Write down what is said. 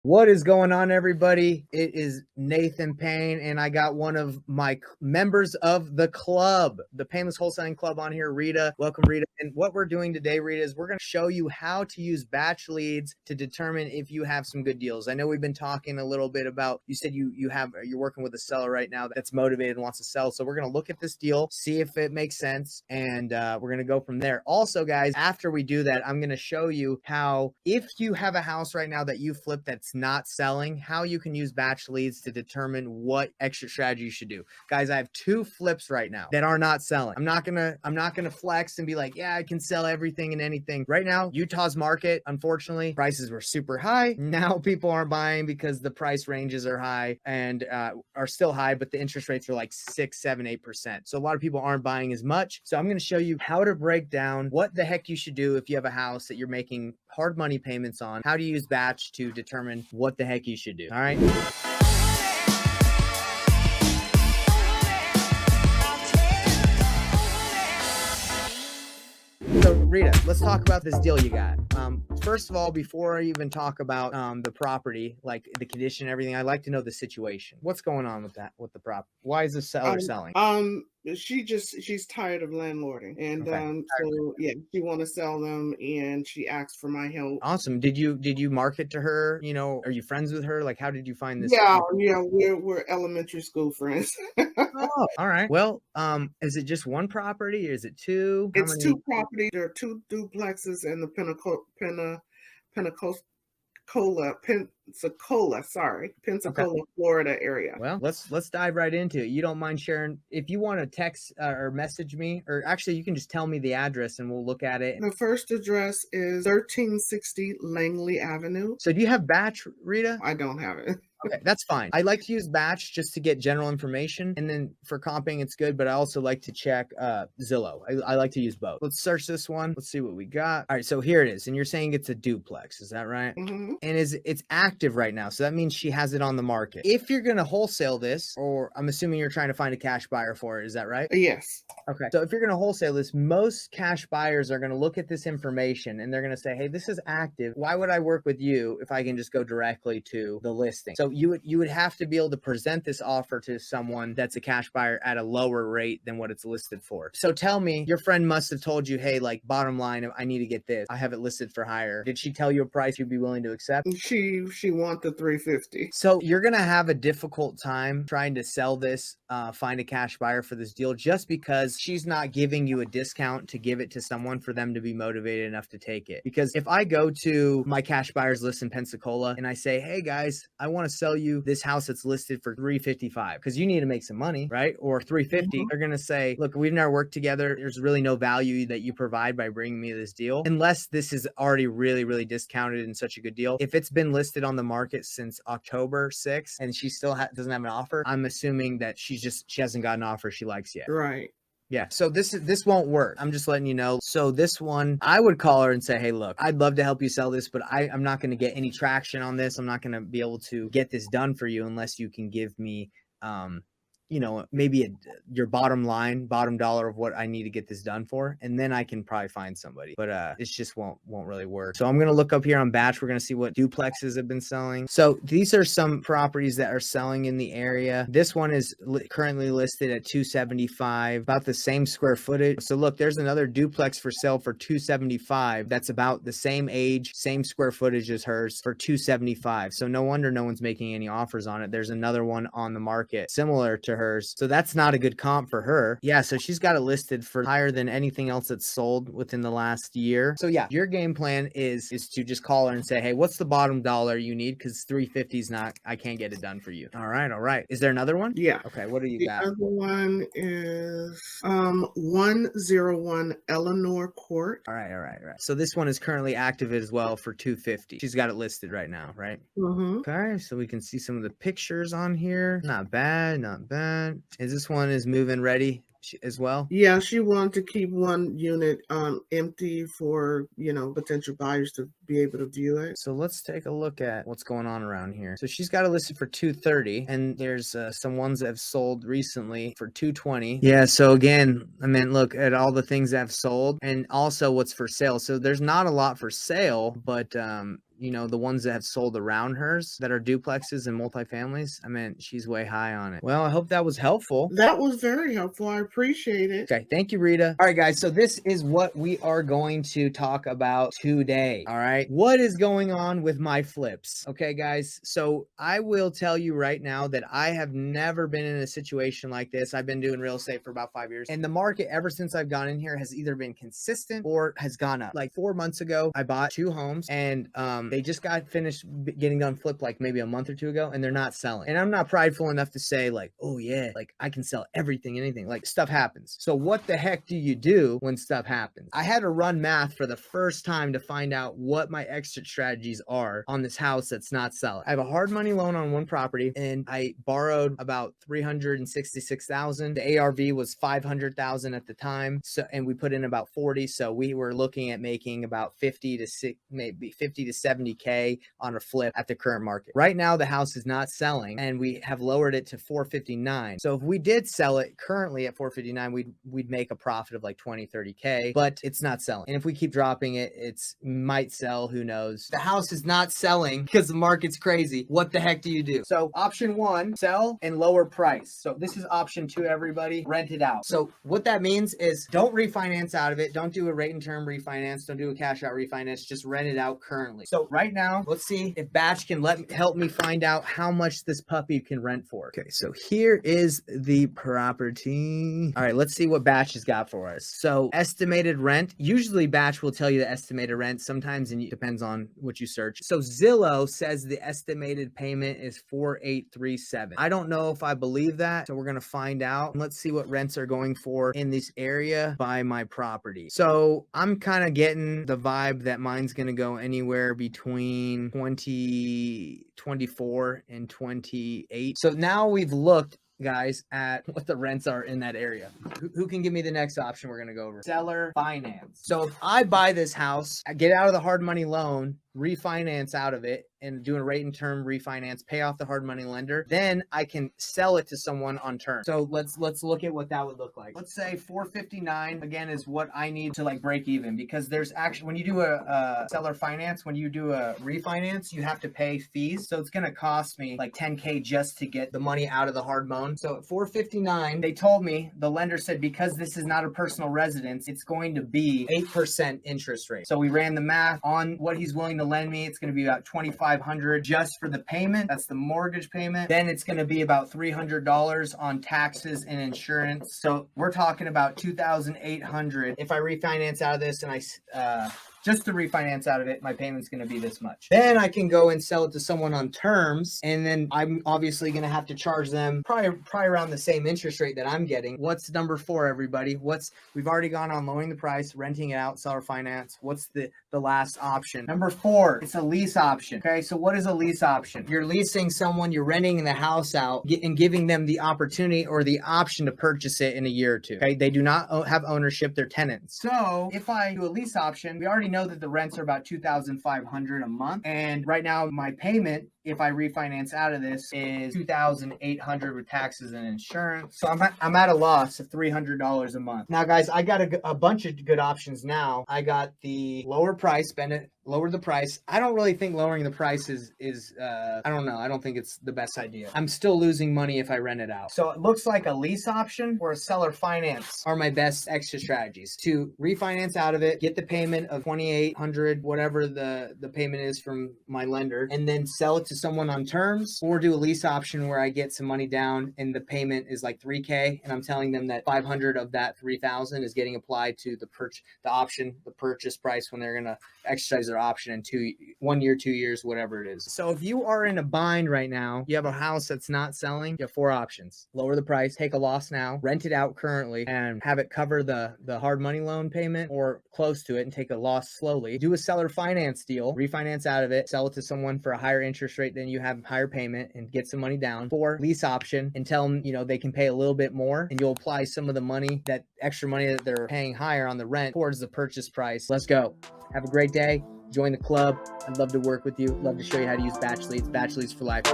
What is going on, everybody? It is Nathan Payne, and I got one of my members of the club, the Painless Wholesaling Club, on here, Rita. Welcome, Rita. And what we're doing today, Rita, is we're going to show you how to use batch leads to determine if you have some good deals. I know we've been talking a little bit about, you said you're working with a seller right now that's motivated and wants to sell. So we're going to look at this deal, see if it makes sense, and we're going to go from there. Also, guys, after we do that, I'm going to show you how, if you have a house right now that you flipped that's not selling, how you can use batch leads to determine what extra strategy you should do. Guys, I have 2 flips right now that are not selling. I'm not gonna flex and be like, yeah, I can sell everything and anything. Right now, Utah's market, unfortunately, prices were super high. Now people aren't buying because the price ranges are high and are still high, but the interest rates are like 6, 7, 8%. So a lot of people aren't buying as much. So I'm going to show you how to break down what the heck you should do if you have a house that you're making hard money payments on, how to use batch to determine what the heck you should do. All right. So Rita, let's talk about this deal you got. First of all, before I even talk about the property, like the condition, everything, I'd like to know the situation. What's going on with that, with the prop? Why is the seller selling? She's tired of landlording, and Okay. so yeah, she want to sell them, and she asked for my help. Awesome. Did you market to her? You know, are you friends with her? Like, how did you find this? Yeah, yeah, we're elementary school friends. Oh, all right. Well, is it just one property? Or is it 2? How It's many? 2 property. There are 2 duplexes in the Okay. Pensacola, Florida area. Well, let's dive right into it. You don't mind sharing, if you want to text or message me, or actually you can just tell me the address and we'll look at it. The first address is 1360 Langley Avenue. So do you have batch, Rita? I don't have it. Okay, that's fine. I like to use batch just to get general information, and then for comping it's good, but I also like to check Zillow. I like to use both. Let's search this one. Let's see what we got. All right, so here it is, and you're saying it's a duplex, is that right? Mm-hmm. And it's active right now, so that means she has it on the market. If you're gonna wholesale this, or I'm assuming you're trying to find a cash buyer for it, is that right? Yes. Okay. So if you're going to wholesale this, most cash buyers are going to look at this information and they're going to say, hey, this is active. Why would I work with you if I can just go directly to the listing? So you would have to be able to present this offer to someone that's a cash buyer at a lower rate than what it's listed for. So tell me, your friend must have told you, hey, like, bottom line, I need to get this. I have it listed for higher. Did she tell you a price you'd be willing to accept? She want the 350. So you're going to have a difficult time trying to sell this, find a cash buyer for this deal, just because she's not giving you a discount to give it to someone for them to be motivated enough to take it. Because if I go to my cash buyers list in Pensacola and I say, hey guys, I want to sell you this house that's listed for $355 because you need to make some money, right? Or $350, they're going to say, look, we've never worked together. There's really no value that you provide by bringing me this deal, unless this is already really, really discounted and such a good deal. If it's been listed on the market since October 6th and she still doesn't have an offer, I'm assuming that she hasn't got an offer she likes yet. Right. Yeah. So this won't work. I'm just letting you know. So this one, I would call her and say, hey, look, I'd love to help you sell this, but I'm not going to get any traction on this. I'm not going to be able to get this done for you unless you can give me, you know, maybe your bottom dollar of what I need to get this done for. And then I can probably find somebody, but it just won't really work. So I'm going to look up here on batch. We're going to see what duplexes have been selling. So these are some properties that are selling in the area. This one is currently listed at 275, about the same square footage. So look, there's another duplex for sale for 275. That's about the same age, same square footage as hers for 275. So no wonder no one's making any offers on it. There's another one on the market similar to hers. So that's not a good comp for her. Yeah, so she's got it listed for higher than anything else that's sold within the last year. So yeah, your game plan is to just call her and say, hey, what's the bottom dollar you need? Because 350 is not, I can't get it done for you. All right. Is there another one? Yeah. Okay, what do you got? The other one is 101 Eleanor Court. All right. So this one is currently active as well for 250. She's got it listed right now, right? Okay, so we can see some of the pictures on here. Not bad. Is this one is move-in ready as well? Yeah, she wanted to keep one unit empty for, you know, potential buyers to be able to view it. So let's take a look at what's going on around here. So she's got it listed for 230, and there's some ones that have sold recently for 220. Yeah, so again, I mean, look at all the things that have sold and also what's for sale. So there's not a lot for sale, but you know, the ones that have sold around hers that are duplexes and multifamilies, I mean, she's way high on it. Well, I hope that was helpful. That was very helpful. I appreciate it. Okay, thank you, Rita. All right, guys, so this is what we are going to talk about today. All right, what is going on with my flips? Okay, guys, so I will tell you right now that I have never been in a situation like this. I've been doing real estate for about 5 years, and the market ever since I've gone in here has either been consistent or has gone up. Like 4 months ago, I bought 2 homes, and they just got finished getting done flipped like maybe a month or 2 ago, and they're not selling. And I'm not prideful enough to say like, oh yeah, like I can sell everything, anything. Like stuff happens. So what the heck do you do when stuff happens? I had to run math for the first time to find out what my exit strategies are on this house that's not selling. I have a hard money loan on one property, and I borrowed about $366,000. The ARV was $500,000 at the time. So, and we put in about 40. So we were looking at making about 50 to 70K on a flip at the current market. Right now, the house is not selling, and we have lowered it to 459. So if we did sell it currently at 459, we'd make a profit of like 20-30K, but it's not selling. And if we keep dropping it, it's might sell, who knows. The house is not selling because the market's crazy. What the heck do you do? So option 1, sell and lower price. So this is option 2, everybody, rent it out. So what that means is don't refinance out of it. Don't do a rate and term refinance. Don't do a cash out refinance. Just rent it out currently. So right now, let's see if Batch can help me find out how much this puppy can rent for. Okay, so here is the property. All right, let's see what Batch has got for us. So estimated rent, usually Batch will tell you the estimated rent. Sometimes it depends on what you search. So Zillow says the estimated payment is $4,837. I don't know if I believe that, so we're gonna find out. Let's see what rents are going for in this area by my property. So I'm kind of getting the vibe that mine's gonna go anywhere between 24 and 28. So now we've looked, guys, at what the rents are in that area. Who can give me the next option we're going to go over? Seller finance. So if I buy this house, I get out of the hard money loan, refinance out of it, and do a rate and term refinance, pay off the hard money lender, then I can sell it to someone on term. So let's look at what that would look like. Let's say 459 again is what I need to like break even, because there's actually, when you do a seller finance, when you do a refinance, you have to pay fees. So it's going to cost me like 10K just to get the money out of the hard loan. So at 459, they told me, the lender said, because this is not a personal residence, it's going to be 8% interest rate. So we ran the math on what he's willing to lend me. It's going to be about $2,500 just for the payment. That's the mortgage payment. Then it's going to be about $300 on taxes and insurance. So we're talking about $2,800. If I refinance out of this and I just to refinance out of it, my payment's going to be this much. Then I can go and sell it to someone on terms, and then I'm obviously going to have to charge them probably around the same interest rate that I'm getting. What's number 4, everybody? We've already gone on lowering the price, renting it out, seller finance. What's the last option? Number 4, it's a lease option. Okay, so what is a lease option? You're leasing someone, you're renting the house out and giving them the opportunity or the option to purchase it in a year or two. Okay, they do not have ownership, they're tenants. So if I do a lease option, we already know that the rents are about $2,500 a month, and right now my payment, if I refinance out of this, is $2,800 with taxes and insurance. So I'm at a loss of $300 a month. Now, guys, I got a bunch of good options now. I got the lower price, lower the price. I don't really think lowering the price is I don't know. I don't think it's the best idea. I'm still losing money if I rent it out. So it looks like a lease option or a seller finance are my best extra strategies to refinance out of it, get the payment of $2,800, whatever the payment is from my lender, and then sell it to someone on terms, or do a lease option where I get some money down and the payment is like $3K, and I'm telling them that $500 of that $3,000 is getting applied to the purchase price when they're going to exercise their option in 1 year, 2 years, whatever it is. So if you are in a bind right now, you have a house that's not selling, you have 4 options. Lower the price, take a loss now, rent it out currently, and have it cover the hard money loan payment or close to it and take a loss slowly. Do a seller finance deal, refinance out of it, sell it to someone for a higher interest rate than you have, higher payment, and get some money down. 4, lease option, and tell them, they can pay a little bit more, and you'll apply some of the money, that extra money that they're paying higher on the rent, towards the purchase price. Let's go. Have a great day. Join the club. I'd love to work with you. Love to show you how to use Batch Leads. Batch Leads for life.